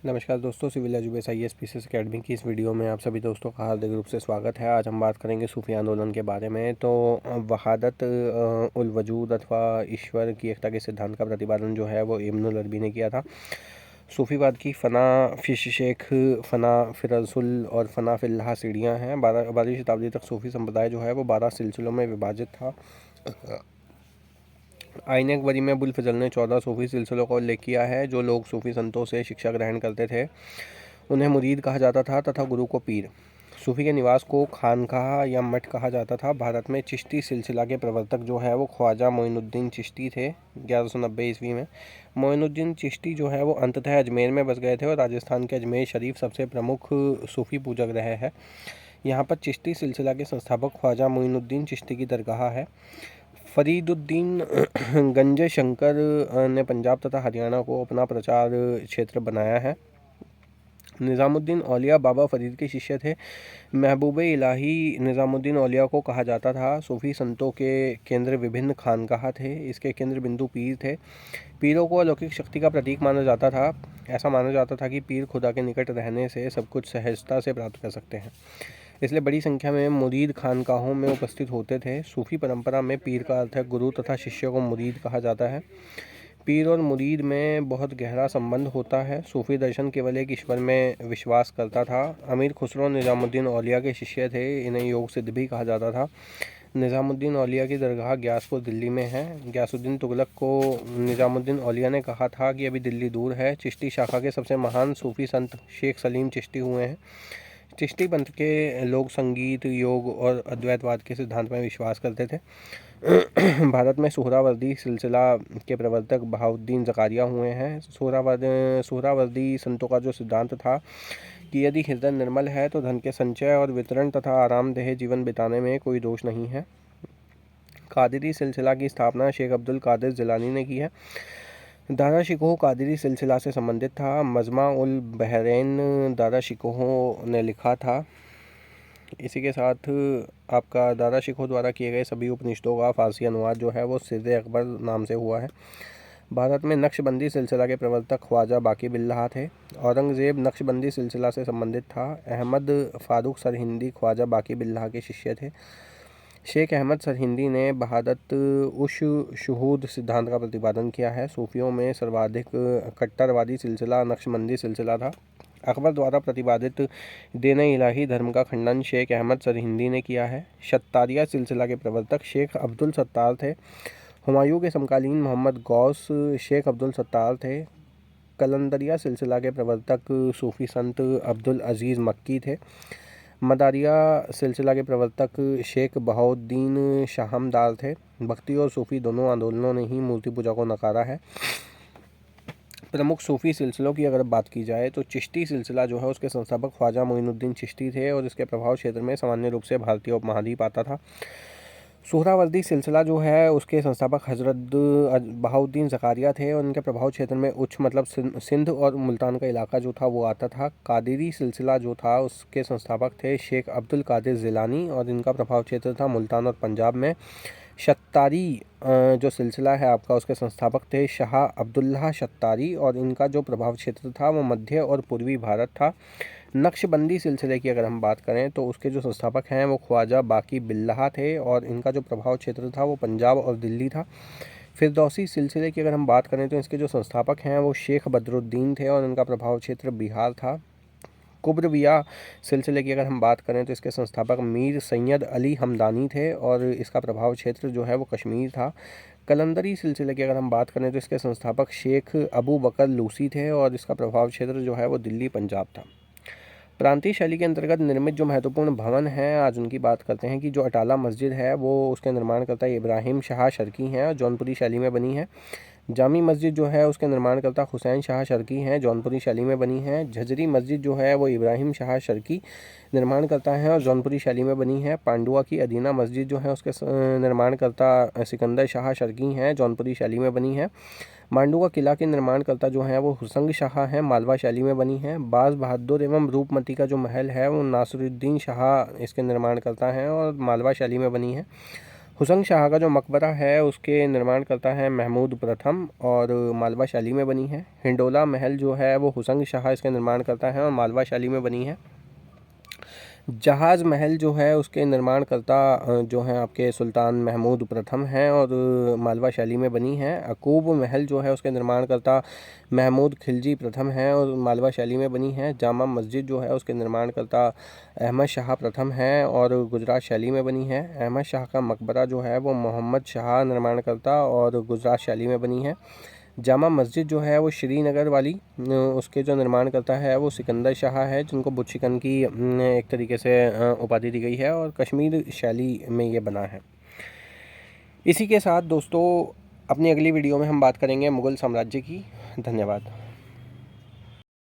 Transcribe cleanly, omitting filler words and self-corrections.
नमस्कार दोस्तों, civil education IAS academy की इस वीडियो में आप सभी दोस्तों का हार्दिक रूप से स्वागत है। आज हम बात करेंगे सूफी आंदोलन के बारे में। तो वहादत उल वजूद अथवा ईश्वर की एकता के सिद्धांत का प्रतिपादन जो है वो इब्नुल अरबी ने किया था। सूफीवाद की फ़ना फिश शेख, फ़ना फिरसुल और फ़ना फिल्लाह सीढ़ियाँ हैं। 12वीं शताब्दी तक सूफी संप्रदाय जो है वो 12 सिलसिलों में विभाजित था। आईन अकबरी में अबुल फजल ने 14 सूफी सिलसिलों का उल्लेख किया है। जो लोग सूफी संतों से शिक्षा ग्रहण करते थे उन्हें मुरीद कहा जाता था तथा गुरु को पीर। सूफी के निवास को खानकाह या मठ कहा जाता था। भारत में चिश्ती सिलसिला के प्रवर्तक जो है वो ख्वाजा मोइनुद्दीन चिश्ती थे 1190 ईस्वी में। मोइनुद्दीन चिश्ती जो है वो अंततः अजमेर में बस गए थे और राजस्थान के अजमेर शरीफ सबसे प्रमुख सूफी पूजक रहे हैं। यहाँ पर चिश्ती सिलसिला के संस्थापक ख्वाजा मोइनुद्दीन चिश्ती की दरगाह है। फरीदुद्दीन गंज शंकर ने पंजाब तथा हरियाणा को अपना प्रचार क्षेत्र बनाया है। निज़ामुद्दीन औलिया बाबा फरीद के शिष्य थे। महबूब इलाही निज़ामुद्दीन औलिया को कहा जाता था। सूफी संतों के केंद्र विभिन्न खानकाह थे। इसके केंद्र बिंदु पीर थे। पीरों को अलौकिक शक्ति का प्रतीक माना जाता था। ऐसा माना जाता था कि पीर खुदा के निकट रहने से सब कुछ सहजता से प्राप्त कर सकते हैं, इसलिए बड़ी संख्या में मुरीद खानकाहों में उपस्थित होते थे। सूफी परंपरा में पीर का अर्थ है गुरु तथा शिष्य को मुरीद कहा जाता है। पीर और मुरीद में बहुत गहरा संबंध होता है। सूफी दर्शन केवल एक ईश्वर में विश्वास करता था। अमीर खुसरो निज़ामुद्दीन औलिया के शिष्य थे। इन्हें योग सिद्ध भी कहा जाता था। निज़ामुद्दीन औलिया की दरगाह ग्यासपुर दिल्ली में है। ग्यासुद्दीन तुगलक को निज़ामुद्दीन औलिया ने कहा था कि अभी दिल्ली दूर है। चिश्ती शाखा के सबसे महान सूफी संत शेख सलीम चिश्ती हुए हैं। चिश्ती पंथ के लोग संगीत, योग और अद्वैतवाद के सिद्धांत में विश्वास करते थे। भारत में सुहरावर्दी सिलसिला के प्रवर्तक बहाउद्दीन ज़कारिया हुए हैं। सुहरावर्दी संतों का जो सिद्धांत था कि यदि हृदय निर्मल है तो धन के संचय और वितरण तथा आरामदेह जीवन बिताने में कोई दोष नहीं है। कादिरी सिलसिला की स्थापना शेख अब्दुल कादिर जिलानी ने की है। दारा शिकोह कादिरी सिलसिला से संबंधित था। मजमा उल बहरैन दारा शिकोह ने लिखा था। इसी के साथ आपका दारा शिकोह द्वारा किए गए सभी उपनिषदों का फारसी अनुवाद जो है वो सिर्रे अकबर नाम से हुआ है। भारत में नक्शबंदी सिलसिला के प्रवर्तक ख्वाजा बाकी बिल्लाह थे। औरंगज़ेब नक्शबंदी सिलसिला से संबंधित था। अहमद फ़ारूक सरहिंदी ख्वाजा बाकी बिल्लाह के शिष्य थे। शेख अहमद सरहिंदी ने बहादत उश शुहूद सिद्धांत का प्रतिपादन किया है। सूफियों में सर्वाधिक कट्टरवादी सिलसिला नक्शबंदी सिलसिला था। अकबर द्वारा प्रतिपादित दीन इलाही धर्म का खंडन शेख अहमद सरहिंदी ने किया है। शत्तारिया सिलसिला के प्रवर्तक शेख अब्दुल सत्तार थे। हुमायूं के समकालीन मोहम्मद गौस शेख अब्दुल सत्तार थे। कलंदरिया सिलसिला के प्रवर्तक सूफी संत अब्दुल अजीज़ मक्की थे। मदारिया सिलसिला के प्रवर्तक शेख बहाउद्दीन शाहमदार थे। भक्ति और सूफी दोनों आंदोलनों ने ही मूर्ति पूजा को नकारा है। प्रमुख सूफी सिलसिलों की अगर बात की जाए तो चिश्ती सिलसिला जो है उसके संस्थापक ख्वाजा मोइनुद्दीन चिश्ती थे और इसके प्रभाव क्षेत्र में सामान्य रूप से भारतीय उपमहाद्वीप आता था। सुहरावर्दी सिलसिला जो है उसके संस्थापक हज़रत बहाउद्दीन ज़कारिया थे और इनके प्रभाव क्षेत्र में उच्च मतलब सिंध और मुल्तान का इलाका जो था वो आता था। कादिरी सिलसिला जो था उसके संस्थापक थे शेख अब्दुल कादिर जिलानी और इनका प्रभाव क्षेत्र था मुल्तान और पंजाब में। शत्तारी जो सिलसिला है आपका उसके संस्थापक थे शाह अब्दुल्लाह शत्तारी और इनका जो प्रभाव क्षेत्र था वो मध्य और पूर्वी भारत था। नक्शबंदी सिलसिले की अगर हम बात करें तो उसके जो संस्थापक हैं वो ख्वाजा बाकी बिल्लाह थे और इनका जो प्रभाव क्षेत्र था वो पंजाब और दिल्ली था। फिरदौसी सिलसिले की अगर हम बात करें तो इसके जो संस्थापक हैं वो शेख बदरुद्दीन थे और इनका प्रभाव क्षेत्र बिहार था। कुब्रविया सिलसिले की अगर हम बात करें तो इसके संस्थापक मीर सैयद अली हमदानी थे और इसका प्रभाव क्षेत्र जो है वो कश्मीर था। कलंदरी सिलसिले की अगर हम बात करें तो इसके संस्थापक शेख अबू बकर लूसी थे और इसका प्रभाव क्षेत्र जो है वो दिल्ली पंजाब था। प्रांतीय शैली के अंतर्गत निर्मित जो महत्वपूर्ण भवन हैं आज उनकी बात करते हैं कि जो अटाला मस्जिद है वो उसके निर्माणकर्ता इब्राहिम शाह शर्की हैं और जौनपुरी शैली में बनी है। जामी मस्जिद जो है उसके निर्माणकर्ता हुसैन शाह शर्की हैं, जौनपुरी शैली में बनी है। झजरी मस्जिद जो है वो इब्राहिम शाह शर्की निर्माणकर्ता हैं और जौनपुरी शैली में बनी है। पांडुआ की अदीना मस्जिद जो है उसके निर्माणकर्ता सिकंदर शाह शर्की हैं, जौनपुरी शैली में बनी है। मांडुआ किला के निर्माणकर्ता जो हैं वो हुसंग शाह हैं, मालवा शैली में बनी है। बाज बहादुर एवं रूपमती का जो महल है वो नासरुद्दीन शाह इसके निर्माणकर्ता हैं और मालवा शैली में बनी है। हुसंग शाह का जो मकबरा है उसके निर्माण करता है महमूद प्रथम और मालवा शैली में बनी है। हिंडोला महल जो है वो हुसंग शाह इसके निर्माण करता है और मालवा शैली में बनी है। जहाज़ महल जो है उसके निर्माणकर्ता जो हैं आपके सुल्तान महमूद प्रथम हैं और मालवा शैली में बनी है। अकूब महल जो है उसके निर्माणकर्ता महमूद खिलजी प्रथम हैं और मालवा शैली में बनी है। जामा मस्जिद जो है उसके निर्माणकर्ता अहमद शाह प्रथम हैं और गुजरात शैली में बनी है। अहमद शाह का मकबरा जो है वो मोहम्मद शाह निर्माणकर्ता और गुजरात शैली में बनी है। जामा मस्जिद जो है वो श्रीनगर वाली उसके जो निर्माण करता है वो सिकंदर शाह है, जिनको बुत शिकन की एक तरीके से उपाधि दी गई है और कश्मीर शैली में ये बना है। इसी के साथ दोस्तों अपनी अगली वीडियो में हम बात करेंगे मुग़ल साम्राज्य की। धन्यवाद।